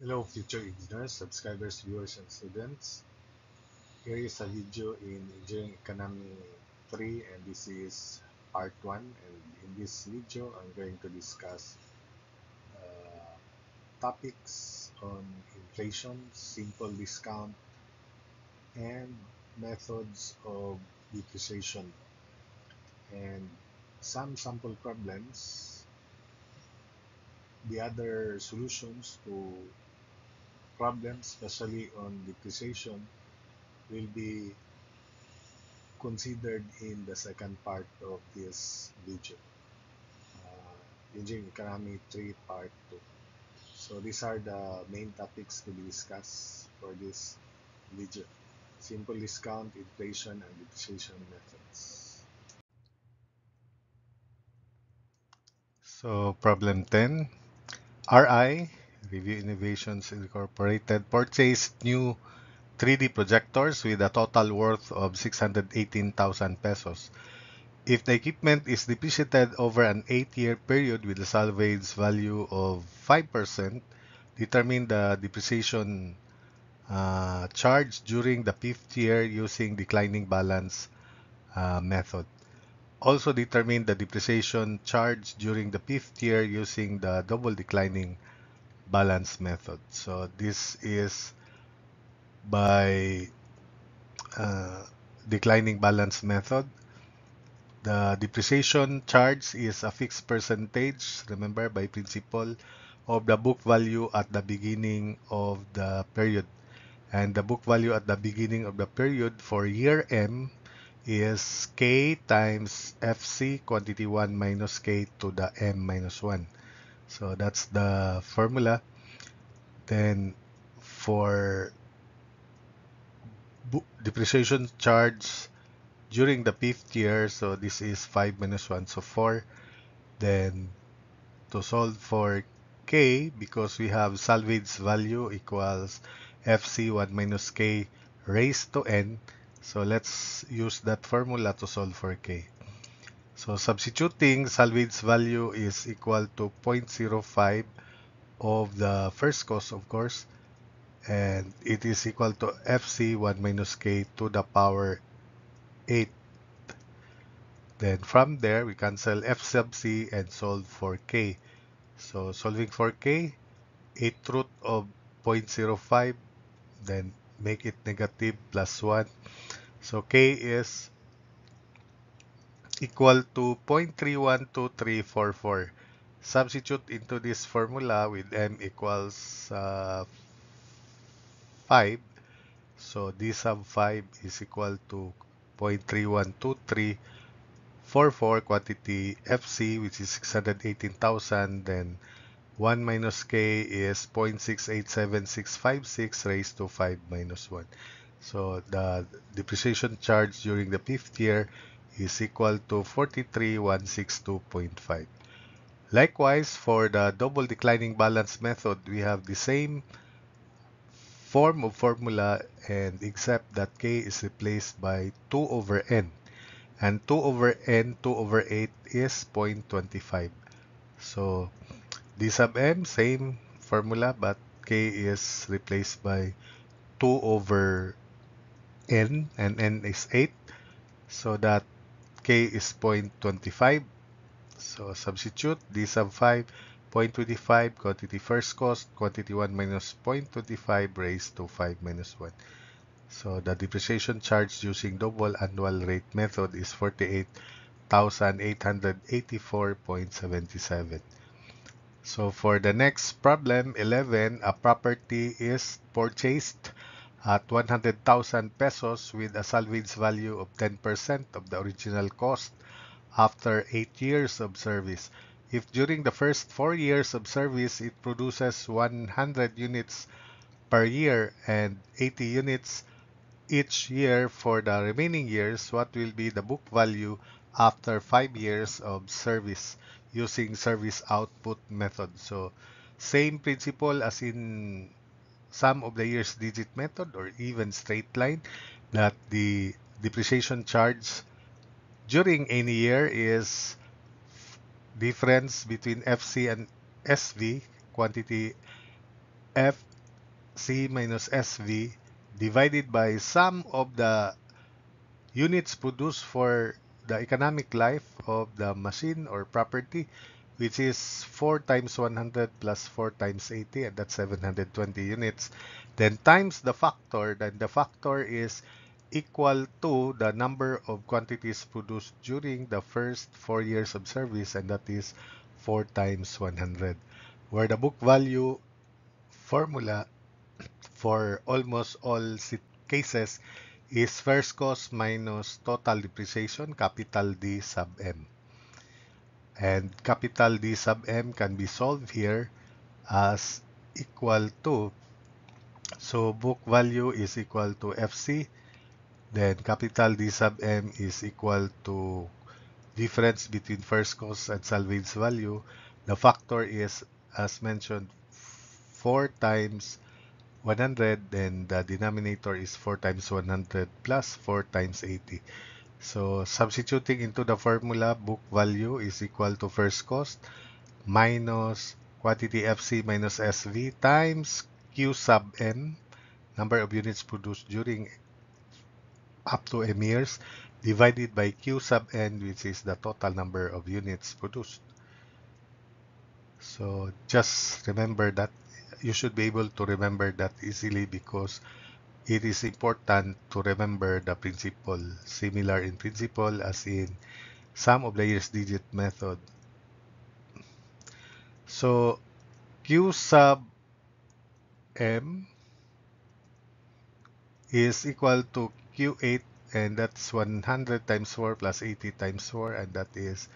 Hello, future engineers, subscribers, viewers, and students. Here is a video in Engineering Economy 3, and this is part 1. And in this video, I'm going to discuss uh, topics on inflation, simple discount, and methods of depreciation, and some sample problems. The other solutions to problems, especially on depreciation, will be considered in the second part of this video, Engineering Economy 3 Part 2. So these are the main topics to be discussed for this video. Simple discount, inflation, and depreciation methods. So problem 10. RI, Review Innovations Incorporated, purchased new 3D projectors with a total worth of 618,000 pesos. If the equipment is depreciated over an 8-year period with a salvage value of 5%, determine the depreciation charge during the fifth year using declining balance method. Also determine the depreciation charge during the fifth year using the double declining balance method. So this is by uh, declining balance method. The depreciation charge is a fixed percentage, remember, by principle of the book value at the beginning of the period. And the book value at the beginning of the period for year M is K times FC quantity 1 minus K to the M minus 1. So that's the formula. Then for depreciation charge during the fifth year, so this is 5 minus 1, so 4. Then to solve for K, because we have salvage value equals FC1 minus K raised to N. So let's use that formula to solve for K. So substituting salvage value is equal to 0.05 of the first cost, of course, and it is equal to FC1 minus K to the power 8. Then from there, we cancel F sub C and solve for K. So solving for K, 8th root of 0.05, then make it negative plus 1. So K is equal to 0.312344. Substitute into this formula with M equals 5. So D sub 5 is equal to 0.312344 quantity FC, which is 618,000. Then 1 minus K is 0.687656 raised to 5 minus 1. So the depreciation charge during the fifth year is equal to 43,162.5. Likewise, for the double declining balance method, we have the same form of formula, and except that K is replaced by 2 over N. And 2 over N, 2 over 8 is 0.25. So D sub M, same formula, but K is replaced by 2 over N, and N is 8, so that K is 0.25. So substitute D sub 5, 0.25, quantity first cost, quantity 1 minus 0.25 raised to 5 minus 1. So the depreciation charge using double annual rate method is 48,884.77. So for the next problem, 11, a property is purchased at 100,000 pesos with a salvage value of 10% of the original cost after 8 years of service. If during the first 4 years of service it produces 100 units per year and 80 units each year for the remaining years, what will be the book value after 5 years of service using service output method? So same principle as in sum of the years digit method or even straight line, that the depreciation charge during any year is difference between FC and SV, quantity F C minus SV divided by sum of the units produced for the economic life of the machine or property, which is 4 times 100 plus 4 times 80, and that's 720 units. Then times the factor, then the factor is equal to the number of quantities produced during the first 4 years of service, and that is 4 times 100. Where the book value formula for almost all cases is first cost minus total depreciation, capital D sub M. And capital D sub M can be solved here as equal to, so book value is equal to FC, then capital D sub M is equal to difference between first cost and salvage value. The factor is, as mentioned, 4 times 100, then the denominator is 4 times 100 plus 4 times 80. So substituting into the formula, book value is equal to first cost minus quantity FC minus SV times Q sub N, number of units produced during up to M years, divided by Q sub N, which is the total number of units produced. So just remember that. You should be able to remember that easily because it is important to remember the principle, similar in principle as in sum of the years digit method. So Q sub M is equal to Q8, and that's 100 times 4 plus 80 times 4, and that is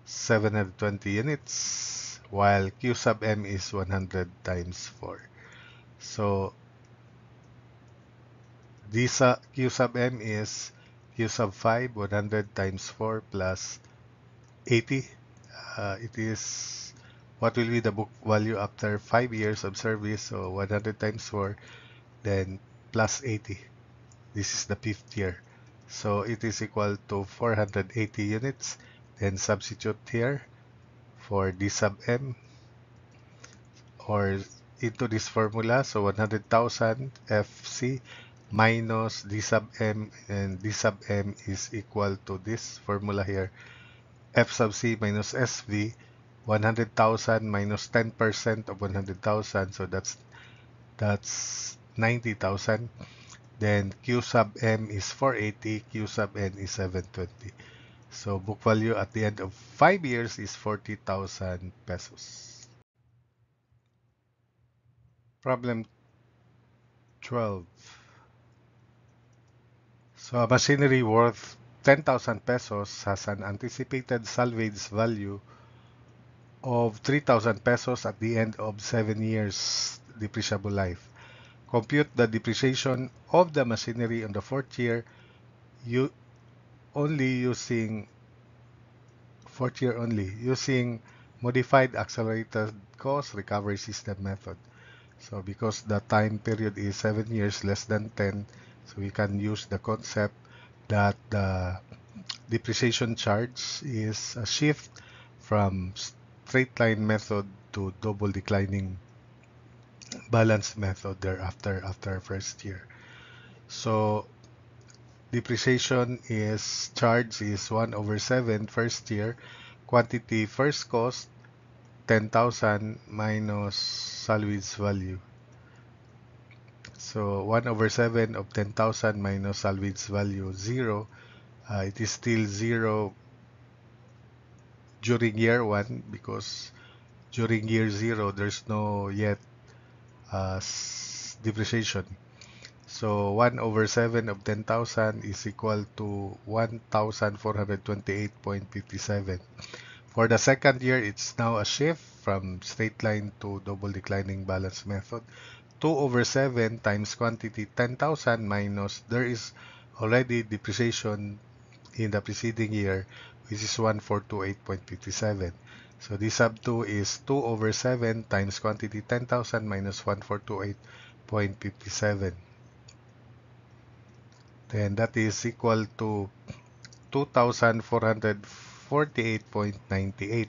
720 units, while Q sub M is 100 times 4. So this Q sub M is Q sub 5, 100 times 4 plus 80. It is what will be the book value after 5 years of service, so 100 times 4, then plus 80. This is the 5th year. So it is equal to 480 units. Then substitute here for D sub M or into this formula. So 100,000 FC minus D sub M, and D sub M is equal to this formula here. F sub C minus SV, 100,000 minus 10% of 100,000. So that's 90,000. Then Q sub M is 480, Q sub N is 720. So book value at the end of 5 years is 40,000 pesos. Problem 12. So a machinery worth 10,000 pesos has an anticipated salvage value of 3,000 pesos at the end of 7 years depreciable life. Compute the depreciation of the machinery on the 4th year using modified accelerated cost recovery system method. So because the time period is 7 years less than 10, so we can use the concept that the depreciation charge is a shift from straight line method to double declining balance method thereafter after first year. So depreciation is charge is 1/7 first year, quantity first cost 10,000 minus salvage value. So 1/7 of 10,000 minus salvage value 0. It is still 0 during year 1 because during year 0 there's no yet depreciation. So 1/7 of 10,000 is equal to 1,428.57. For the second year, it's now a shift from straight line to double declining balance method. 2/7 times quantity 10,000 minus, there is already depreciation in the preceding year, which is 1,428.57. So this sub 2 is 2/7 times quantity 10,000 minus 1,428.57. Then that is equal to 2,448.98.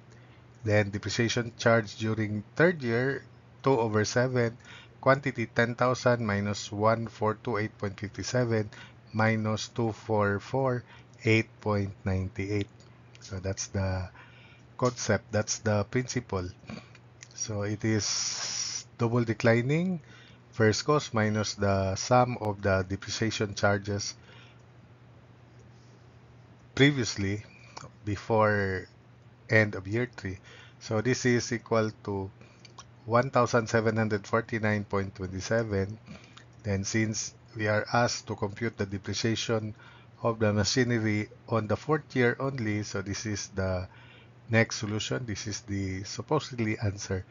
Then depreciation charge during third year, 2/7 quantity 10,000 minus 1428.57 minus 2448.98. So that's the concept, that's the principle. So it is double declining first cost minus the sum of the depreciation charges previously before end of year 3. So this is equal to 1,749.27. Then since we are asked to compute the depreciation of the machinery on the fourth year only, so this is the next solution. This is the supposedly answer.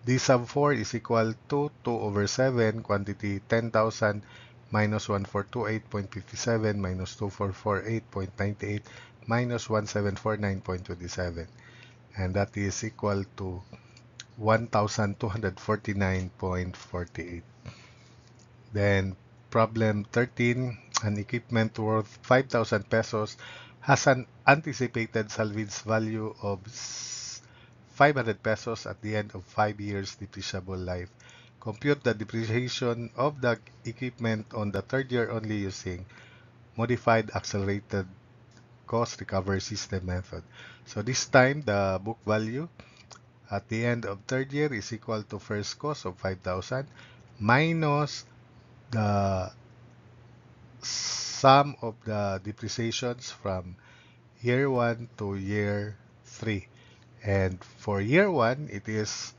D sub 4 is equal to 2 over 7, quantity 10,000 minus 1428.57 minus 2448.98 minus 1749.27. And that is equal to 1,249.48. Then problem 13, an equipment worth 5,000 pesos has an anticipated salvage value of 500 pesos at the end of 5 years depreciable life. Compute the depreciation of the equipment on the third year only using modified accelerated cost recovery system method. So this time the book value at the end of third year is equal to first cost of 5,000 minus the sum of the depreciations from year 1 to year 3. And for year 1, it is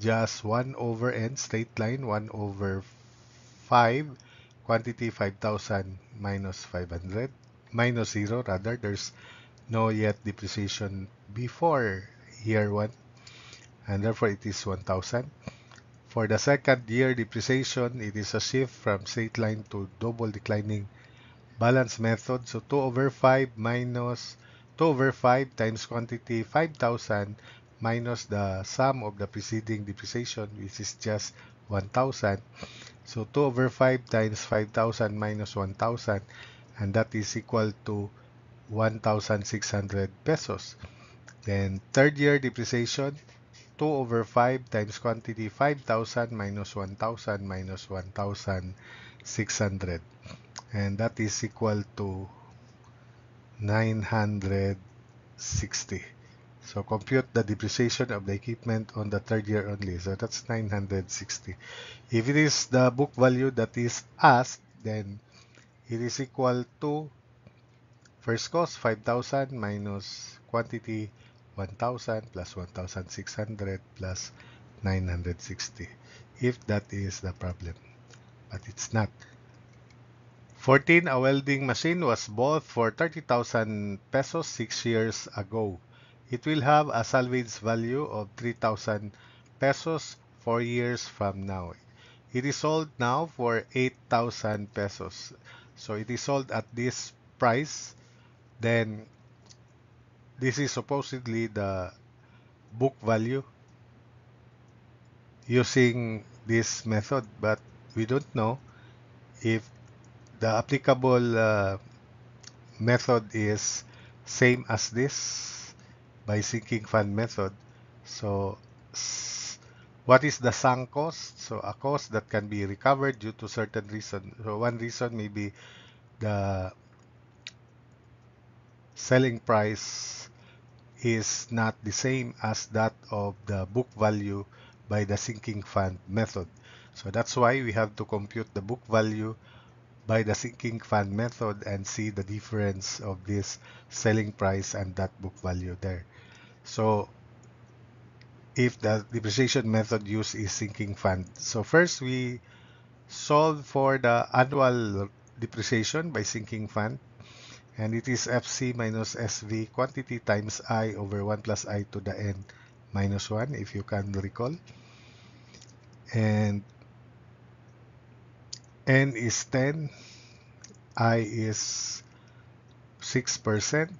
just 1 over n, straight line, 1 over 5, quantity 5,000 minus 500, minus 0 rather. There's no yet depreciation before year 1, and therefore it is 1,000. For the second year depreciation, it is a shift from straight line to double declining balance method. So 2 over 5 minus 2 over 5 times quantity 5,000 minus the sum of the preceding depreciation, which is just 1,000. So 2 over 5 times 5,000 minus 1,000, and that is equal to 1,600 pesos. Then third year depreciation, 2 over 5 times quantity 5,000 minus 1,000 minus 1,600. And that is equal to 960. So compute the depreciation of the equipment on the third year only. So that's 960. If it is the book value that is asked, then it is equal to first cost 5,000 minus quantity 1,000 plus 1,600 plus 960, if that is the problem. But it's not. 14, a welding machine was bought for 30,000 pesos 6 years ago. It will have a salvage value of 3,000 pesos 4 years from now. It is sold now for 8,000 pesos. So it is sold at this price. Then this is supposedly the book value using this method, but we don't know if the applicable method is same as this by sinking fund method. So what is the sunk cost? So a cost that can be recovered due to certain reason. So one reason may be the selling price is not the same as that of the book value by the sinking fund method. So that's why we have to compute the book value by the sinking fund method and see the difference of this selling price and that book value there. So if the depreciation method used is sinking fund. So first we solve for the annual depreciation by sinking fund, and it is FC minus SV quantity times I over 1 plus I to the n minus 1, if you can recall. And n is 10, I is 6%.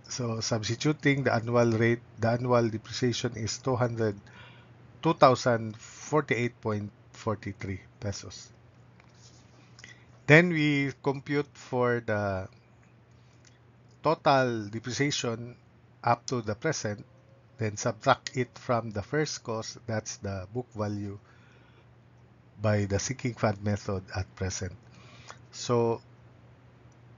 So substituting the annual rate, the annual depreciation is 2,048.43 pesos. Then we compute for the total depreciation up to the present, then subtract it from the first cost, that's the book value, by the sinking fund method at present. So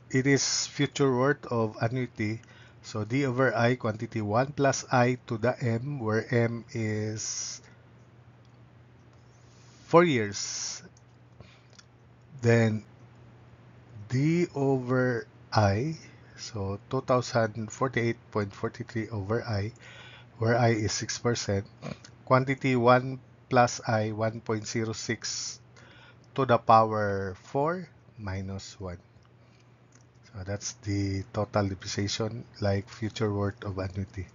it is future worth of annuity. So D over I quantity 1 plus I to the M, where M is 4 years. Then D over I, so 2048.43 over I, where I is 6%. Quantity 1 plus I, 1.06 to the power 4 minus 1. So that's the total depreciation, like future worth of annuity.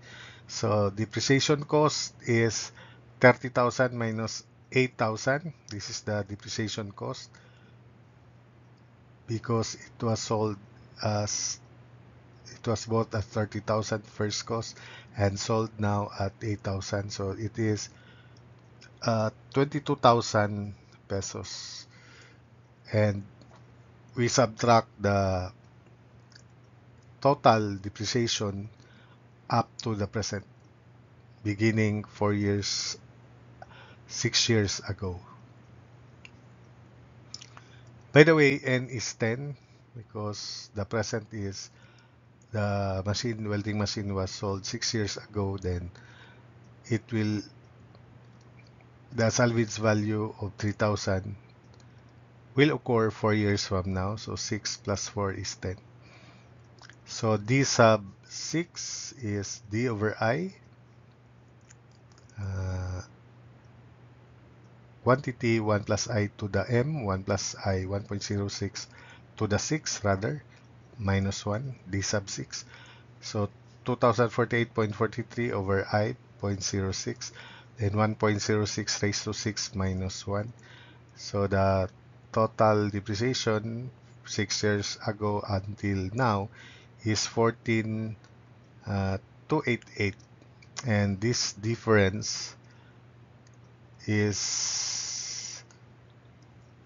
So depreciation cost is 30,000 minus 8,000. This is the depreciation cost because it was sold as it was bought at 30,000 first cost and sold now at 8,000. So it is 22,000 pesos. And we subtract the total depreciation up to the present, beginning 4 years, 6 years ago. By the way, N is 10 because the present is the welding machine was sold 6 years ago. Then it will, the salvage value of 3,000 will occur 4 years from now. So 6 plus 4 is 10. So D sub 6 is D over I. Quantity 1 plus I to the M, 1 plus I, 1.06 to the 6 rather, minus 1, D sub 6. So 2048.43 over I, 0.06, then 1.06 raised to 6 minus 1. So the total depreciation 6 years ago until now is 14,288, and this difference is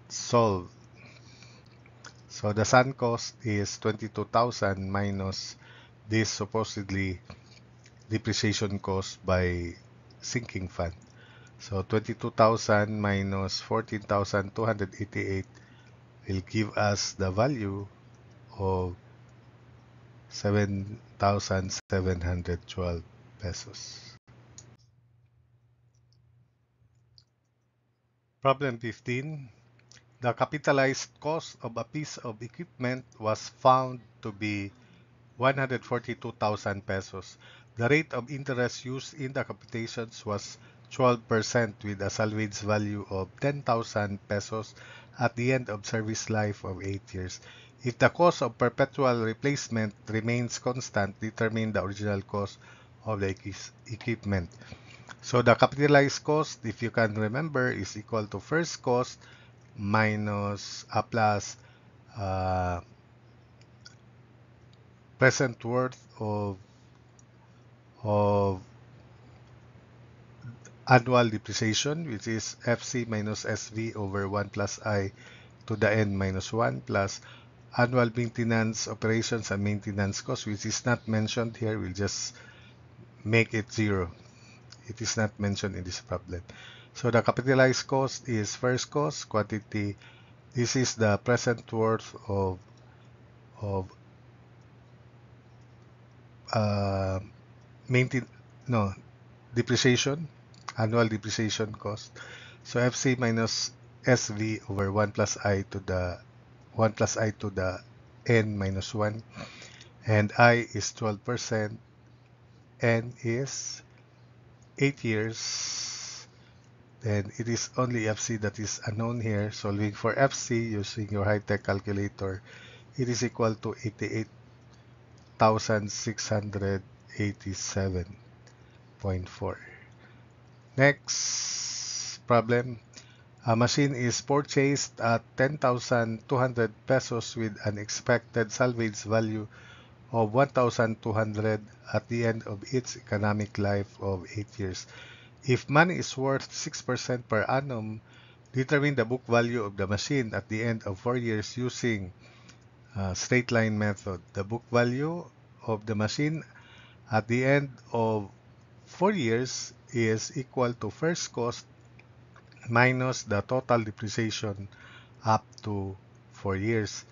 solved. So the sunk cost is 22,000 minus this supposedly depreciation cost by sinking fund. So 22,000 minus 14,288 will give us the value of 7,712 pesos. Problem 15. The capitalized cost of a piece of equipment was found to be 142,000 pesos. The rate of interest used in the computations was 12% with a salvage value of 10,000 pesos at the end of service life of 8 years. If the cost of perpetual replacement remains constant, determine the original cost of the equipment. So the capitalized cost, if you can remember, is equal to first cost minus plus present worth of annual depreciation, which is FC minus SV over 1 plus I to the N minus 1 plus annual maintenance operations and maintenance cost, which is not mentioned here. We'll just make it 0. It is not mentioned in this problem. So the capitalized cost is first cost quantity. This is the present worth of uh, depreciation, annual depreciation cost. So FC minus SV over 1 plus I to the 1 plus I to the N minus 1, and I is 12%, N is 8 years, then it is only FC that is unknown here. Solving for FC using your high-tech calculator, it is equal to 88,687.4. Next problem. A machine is purchased at 10,200 pesos with an expected salvage value of 1,200 at the end of its economic life of 8 years. If money is worth 6% per annum, determine the book value of the machine at the end of 4 years using straight line method. The book value of the machine at the end of 4 years is equal to first cost minus the total depreciation up to 4 years.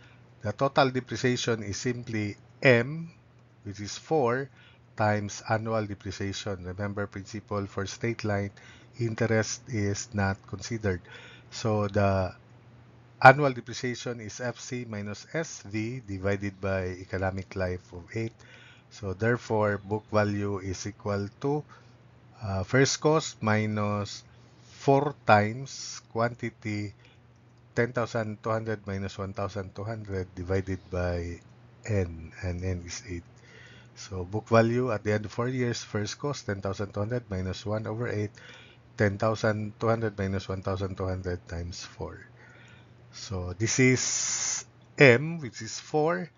The total depreciation is simply M, which is 4, times annual depreciation. Remember, principal for straight line, interest is not considered. So the annual depreciation is FC minus SV divided by economic life of 8. So therefore, book value is equal to first cost minus 4 times quantity 10,200 minus 1,200 divided by n, and n is 8. So book value at the end of 4 years, first cost 10,200 minus 1 over 8, 10,200 minus 1,200 times 4. So this is M, which is 4,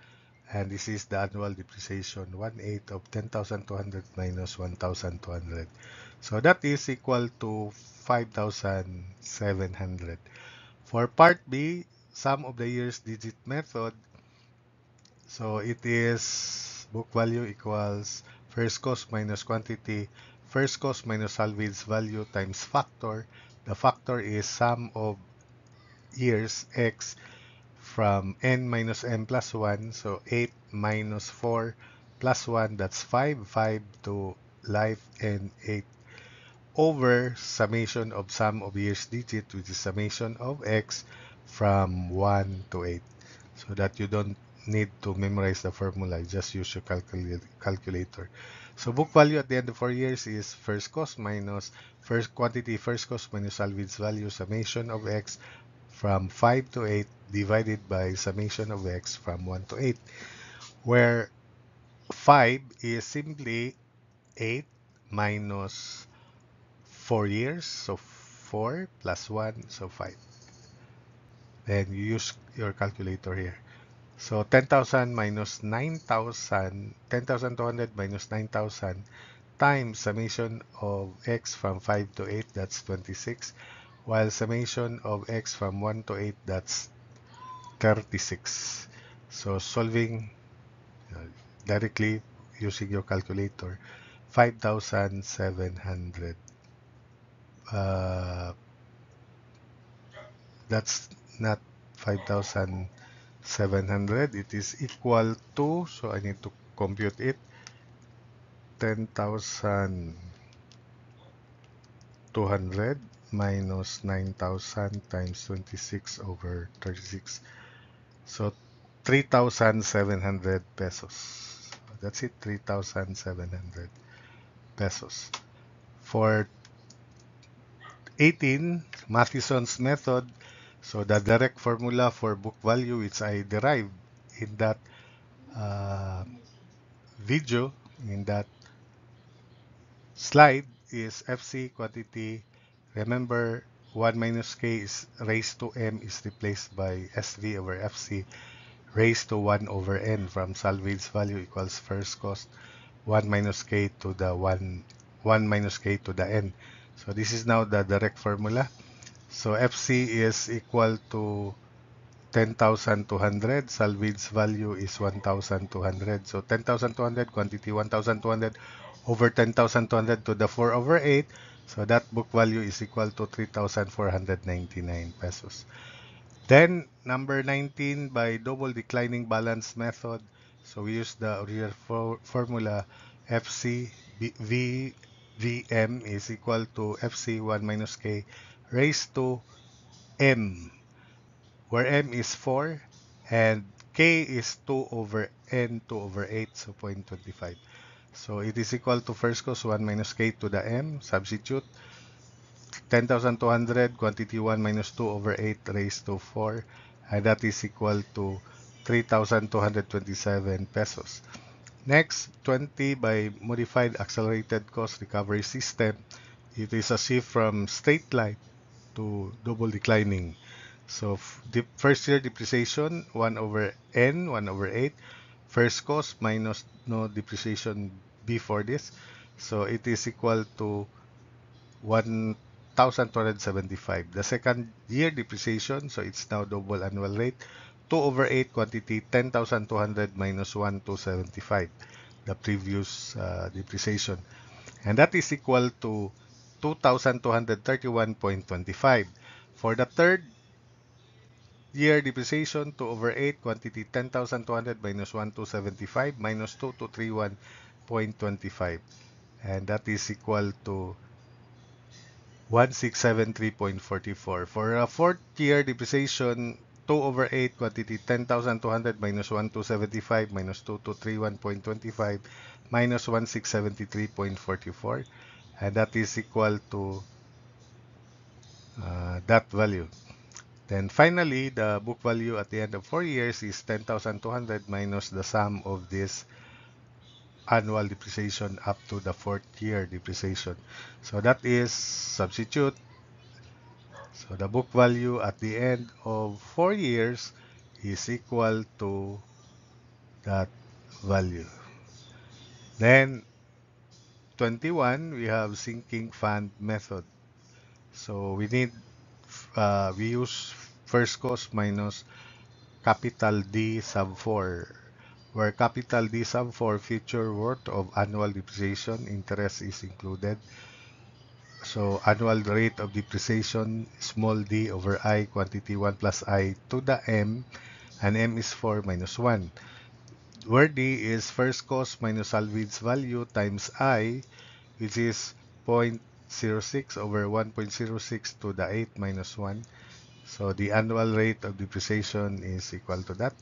and this is the annual depreciation, 1/8 of 10,200 minus 1,200. So that is equal to 5,700. For part B, sum of the years digit method, so it is book value equals first cost minus quantity, first cost minus salvage value times factor. The factor is sum of years x from n minus m plus 1. So 8 minus 4 plus 1, that's 5. 5 to life and 8 over summation of sum of years digit, which is summation of x from 1 to 8. So that you don't need to memorize the formula, just use your calculator. So book value at the end of 4 years is first cost minus first quantity, first cost minus salvage value, summation of x from 5 to 8 divided by summation of x from 1 to 8, where 5 is simply 8 minus 4 years, so 4 plus 1, so 5. Then you use your calculator here. So 10,000 minus 9,000, 10,200 minus 9,000 times summation of x from 5 to 8, that's 26, while summation of x from 1 to 8, that's 36. So solving directly using your calculator, 5,700. That's not 5,700. It is equal to, so I need to compute it, 10,200 minus 9,000 times 26 over 36. So 3,700 pesos. That's it, 3,700 pesos. For 18, Matheson's method, so the direct formula for book value, which I derived in that video, in that slide, is FC quantity. Remember, 1 minus k is raised to m is replaced by SV over FC raised to 1 over n from salvage value equals first cost 1 minus k to the 1 minus k to the n. So this is now the direct formula. So FC is equal to 10,200. Salvage value is 1,200. So 10,200 quantity 1,200 over 10,200 to the 4 over 8. So that book value is equal to 3,499 pesos. Then number 19, by double declining balance method. So we use the original formula FC VM is equal to FC 1 minus K raised to M, where M is 4 and K is 2 over N 2 over 8, so 0.25. So it is equal to first cost 1 minus K to the M, substitute 10,200 quantity 1 minus 2 over 8 raised to 4, and that is equal to 3,227 pesos. Next, 20, by modified accelerated cost recovery system. It is a shift from straight line to double declining. So the first year depreciation 1 over n, 1 over 8. First cost minus no depreciation before this. So it is equal to 1,275. The second year depreciation, so it's now double annual rate, 2 over 8 quantity, 10,200 minus 1,275, the previous depreciation. And that is equal to 2,231.25. For the third year depreciation, 2 over 8, quantity 10,200 minus 1,275 minus 2,231.25. And that is equal to 1,673.44. For a fourth year depreciation, 2 over 8, quantity 10,200 minus 1,275 minus 2,231.25 minus 1,673.44. And that is equal to that value. Then finally, the book value at the end of 4 years is 10,200 minus the sum of this annual depreciation up to the fourth year depreciation. So that is substitute. So the book value at the end of 4 years is equal to that value. Then 21, we have sinking fund method. So we use first cost minus capital D sub 4, where capital D sub 4 future worth of annual depreciation interest is included. So annual rate of depreciation small d over I quantity 1 plus I to the m, and m is 4 minus 1, where d is first cost minus salvage value times I, which is 0.06 over 1.06 to the 8 minus 1. So the annual rate of depreciation is equal to that.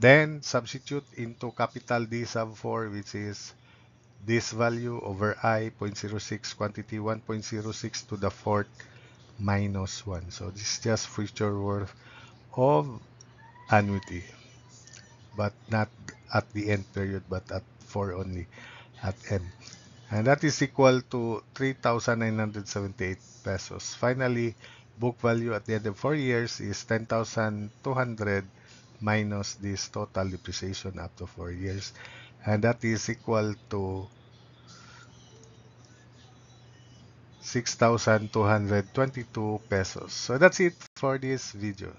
Then substitute into capital D sub 4, which is this value over I 0.06 quantity 1.06 to the fourth minus 1. So this is just future worth of annuity, but not at the end period, but at 4 only, at M. And that is equal to 3,978 pesos. Finally, book value at the end of 4 years is 10,200 minus this total depreciation up to 4 years. And that is equal to 6,222 pesos. So that's it for this video.